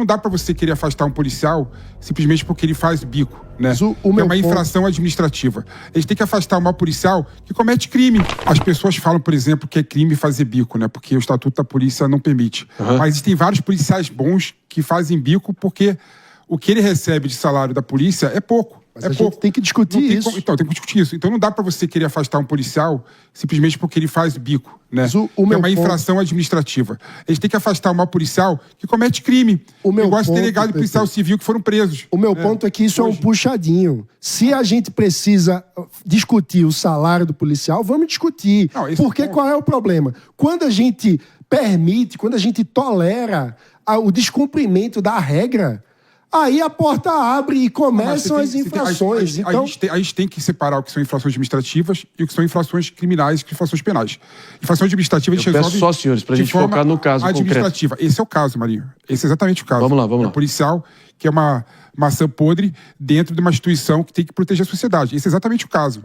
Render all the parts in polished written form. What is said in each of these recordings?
Não dá para você querer afastar um policial simplesmente porque ele faz bico, né? Mas É uma infração administrativa. A gente tem que afastar um policial que comete crime. As pessoas falam, por exemplo, que é crime fazer bico, né? Porque o Estatuto da Polícia não permite. Mas existem vários policiais bons que fazem bico porque o que ele recebe de salário da polícia é pouco. Mas a gente tem que discutir isso. Então, tem que discutir isso. Então, não dá para você querer afastar um policial simplesmente porque ele faz bico, né? É uma infração administrativa. A gente tem que afastar um policial que comete crime. Igual esse delegado e policial civil que foram presos. O meu ponto é que isso é um puxadinho. Se a gente precisa discutir o salário do policial, vamos discutir. Porque qual é o problema? Quando a gente permite, quando a gente tolera o descumprimento da regra, aí a porta abre e começam as infrações. Então, a gente tem que separar o que são infrações administrativas e o que são infrações criminais e infrações penais. Infração administrativa a gente resolve... Peço só, senhores, para a gente focar no caso administrativa. concreto. Esse é o caso, Marinho. Esse é exatamente o caso. Vamos lá. É um policial que é uma maçã podre dentro de uma instituição que tem que proteger a sociedade. Esse é exatamente o caso.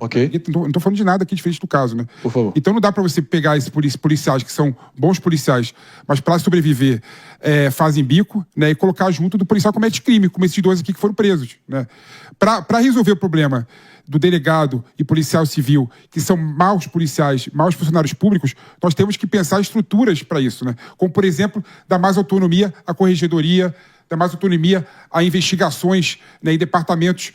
Não estou falando de nada aqui diferente do caso, né? Por favor. Então não dá para você pegar esses policiais que são bons policiais, mas para sobreviver fazem bico, né? E colocar junto do policial que comete crime, como esses dois aqui que foram presos, né? Para resolver o problema do delegado e policial civil, que são maus policiais, maus funcionários públicos, nós temos que pensar estruturas para isso, né? Como, por exemplo, dar mais autonomia à corregedoria, dar mais autonomia a investigações, né, em departamentos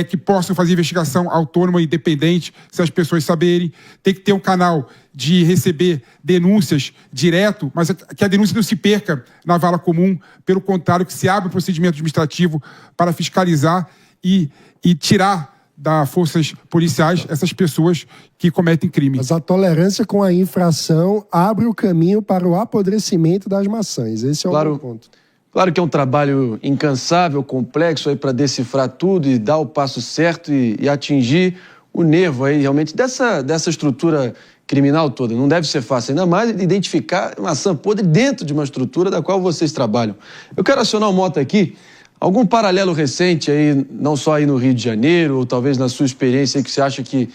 que possam fazer investigação autônoma e independente, se as pessoas saberem. Tem que ter um canal de receber denúncias direto, mas que a denúncia não se perca na vala comum, pelo contrário, que se abra um procedimento administrativo para fiscalizar e tirar das forças policiais essas pessoas que cometem crime. Mas a tolerância com a infração abre o caminho para o apodrecimento das maçãs. Esse é o meu ponto. Claro que é um trabalho incansável, complexo aí para decifrar tudo e dar o passo certo e atingir o nervo aí realmente dessa estrutura criminal toda. Não deve ser fácil, ainda mais identificar maçã podre dentro de uma estrutura da qual vocês trabalham. Eu quero acionar o Mota aqui. Algum paralelo recente aí, não só aí no Rio de Janeiro, ou talvez na sua experiência, que você acha que,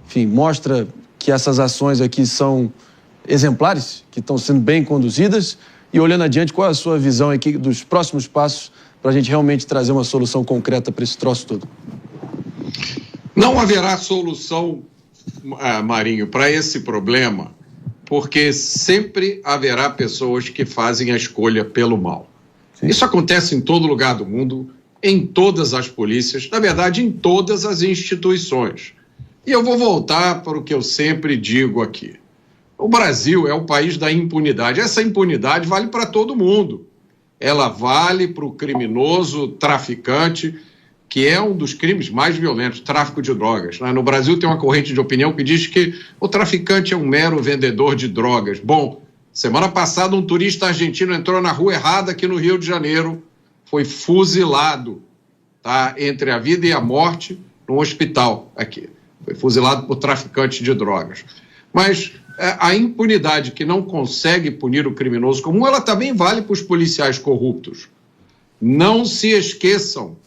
enfim, mostra que essas ações aqui são exemplares, que estão sendo bem conduzidas? E olhando adiante, qual é a sua visão aqui dos próximos passos para a gente realmente trazer uma solução concreta para esse troço todo? Não haverá solução, Marinho, para esse problema, porque sempre haverá pessoas que fazem a escolha pelo mal. Sim. Isso acontece em todo lugar do mundo, em todas as polícias, na verdade, em todas as instituições. E eu vou voltar para o que eu sempre digo aqui. O Brasil é o país da impunidade. Essa impunidade vale para todo mundo. Ela vale para o criminoso traficante, que é um dos crimes mais violentos, tráfico de drogas. No Brasil tem uma corrente de opinião que diz que o traficante é um mero vendedor de drogas. Bom, semana passada um turista argentino entrou na rua errada aqui no Rio de Janeiro, foi fuzilado, tá? Entre a vida e a morte, num hospital aqui. Foi fuzilado por traficante de drogas. Mas a impunidade que não consegue punir o criminoso comum, ela também vale para os policiais corruptos. Não se esqueçam,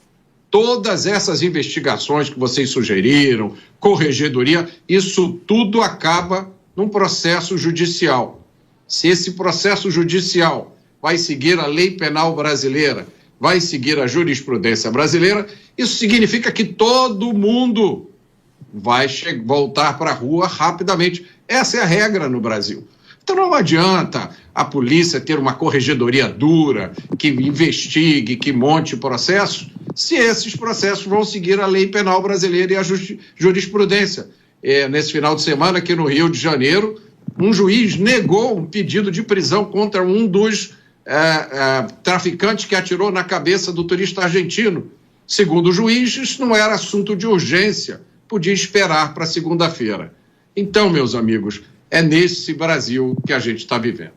todas essas investigações que vocês sugeriram, corregedoria, isso tudo acaba num processo judicial. Se esse processo judicial vai seguir a lei penal brasileira, vai seguir a jurisprudência brasileira, isso significa que todo mundo vai voltar para a rua rapidamente. Essa é a regra no Brasil. Então não adianta a polícia ter uma corregedoria dura, que investigue, que monte processos, se esses processos vão seguir a lei penal brasileira e a jurisprudência. Nesse final de semana, aqui no Rio de Janeiro, um juiz negou um pedido de prisão contra um dos traficantes que atirou na cabeça do turista argentino. Segundo o juiz, isso não era assunto de urgência, podia esperar para segunda-feira. Então, meus amigos, é nesse Brasil que a gente está vivendo.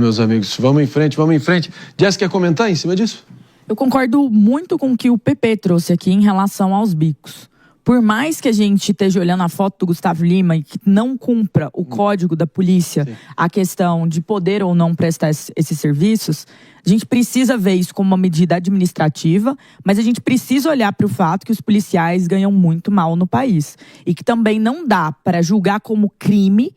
Meus amigos, vamos em frente, vamos em frente. Jess, quer comentar em cima disso? Eu concordo muito com o que o PP trouxe aqui em relação aos bicos. Por mais que a gente esteja olhando a foto do Gustavo Lima e que não cumpra o código da polícia, a questão de poder ou não prestar esses serviços, a gente precisa ver isso como uma medida administrativa, mas a gente precisa olhar para o fato que os policiais ganham muito mal no país. E que também não dá para julgar como crime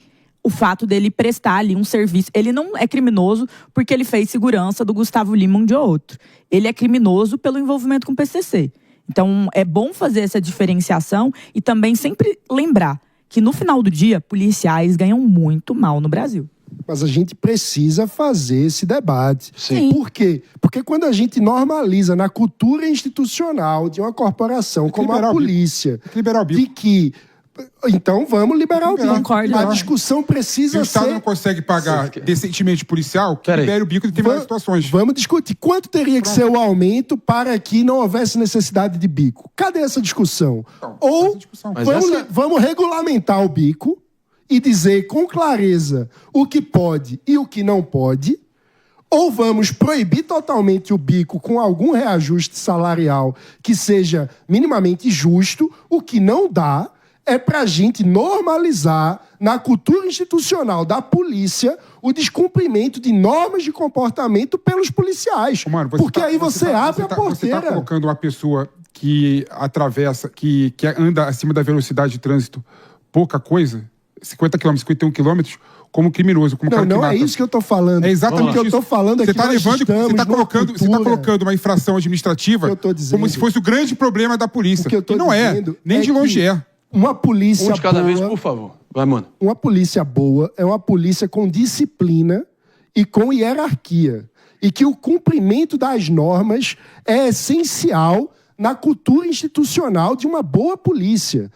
o fato dele prestar ali um serviço. Ele não é criminoso porque ele fez segurança do Gustavo Lima um dia ou outro. Ele é criminoso pelo envolvimento com o PCC. Então, é bom fazer essa diferenciação e também sempre lembrar que, no final do dia, policiais ganham muito mal no Brasil. Mas a gente precisa fazer esse debate. Sim. Por quê? Porque quando a gente normaliza na cultura institucional de uma corporação como a polícia, de que... Então vamos liberar o bico. A discussão precisa ser... Se o Estado ser... não consegue pagar decentemente policial, que libere o bico de determinadas situações. Vamos discutir. Quanto teria que ser o aumento para que não houvesse necessidade de bico? Cadê essa discussão? Ou vamos regulamentar o bico e dizer com clareza o que pode e o que não pode, ou vamos proibir totalmente o bico com algum reajuste salarial que seja minimamente justo, o que não dá é para a gente normalizar na cultura institucional da polícia o descumprimento de normas de comportamento pelos policiais. Mano, porque aí você abre a porteira. Você está colocando uma pessoa que atravessa, que anda acima da velocidade de trânsito pouca coisa, 50 km, 51 km, como criminoso, como cara que mata. Não é isso que eu tô falando. É exatamente o que eu tô falando. Você está colocando uma infração administrativa como se fosse o grande problema da polícia. E não é, nem de longe é. Uma polícia de cada vez, por favor. Vai, mano. Uma polícia boa é uma polícia com disciplina e com hierarquia. E que o cumprimento das normas é essencial na cultura institucional de uma boa polícia.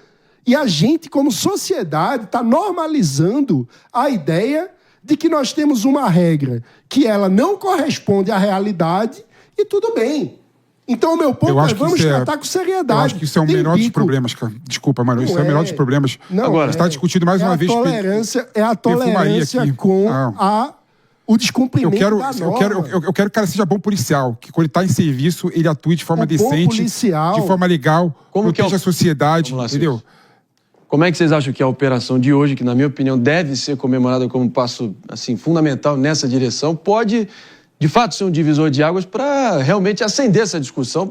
E a gente, como sociedade, está normalizando a ideia de que nós temos uma regra que ela não corresponde à realidade e tudo bem. Então, o meu ponto é, vamos tratar com seriedade. Eu acho que isso é o menor dos problemas, cara. Desculpa, mano, isso é o menor dos problemas. Agora, está discutindo mais uma vez... É a tolerância com o descumprimento da norma. Eu quero que o cara seja bom policial, que quando ele está em serviço, ele atue de forma decente, de forma legal, proteja a sociedade, entendeu? Como é que vocês acham que a operação de hoje, que na minha opinião deve ser comemorada como um passo assim, fundamental nessa direção, pode... de fato, ser um divisor de águas para realmente acender essa discussão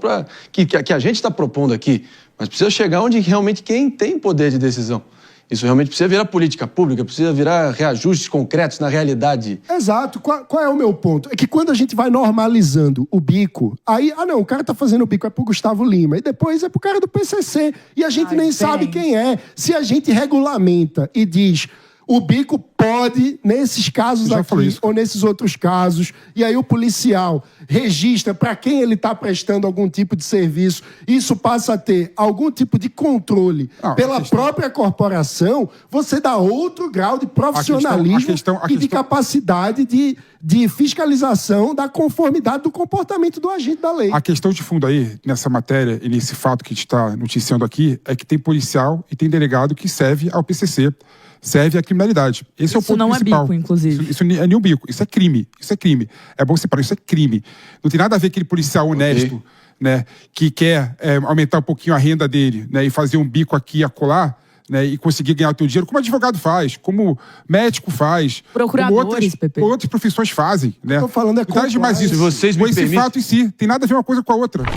que a gente está propondo aqui. Mas precisa chegar onde realmente quem tem poder de decisão. Isso realmente precisa virar política pública, precisa virar reajustes concretos na realidade. Exato. Qual é o meu ponto? É que quando a gente vai normalizando o bico, aí, o cara tá fazendo o bico é pro Gustavo Lima, e depois é pro cara do PCC, e a gente nem sabe quem é. Se a gente regulamenta e diz... O bico pode, nesses casos aqui ou nesses outros casos, e aí o policial registra para quem ele está prestando algum tipo de serviço, isso passa a ter algum tipo de controle pela própria corporação, você dá outro grau de profissionalismo e de capacidade de fiscalização da conformidade do comportamento do agente da lei. A questão de fundo aí, nessa matéria e nesse fato que a gente está noticiando aqui, é que tem policial e tem delegado que serve ao PCC. Serve à criminalidade. Esse é o ponto principal. Isso não é bico, inclusive. Isso é nenhum bico. Isso é crime. Isso é crime. É bom separar. Isso é crime. Não tem nada a ver com aquele policial honesto, né, que quer aumentar um pouquinho a renda dele, né, e fazer um bico aqui e acolá, né, e conseguir ganhar o teu dinheiro, como advogado faz, como médico faz, procuradores, como outras profissões fazem. Né? Estou falando demais isso. Se vocês me permitem... Esse fato em si. Tem nada a ver uma coisa com a outra. Né?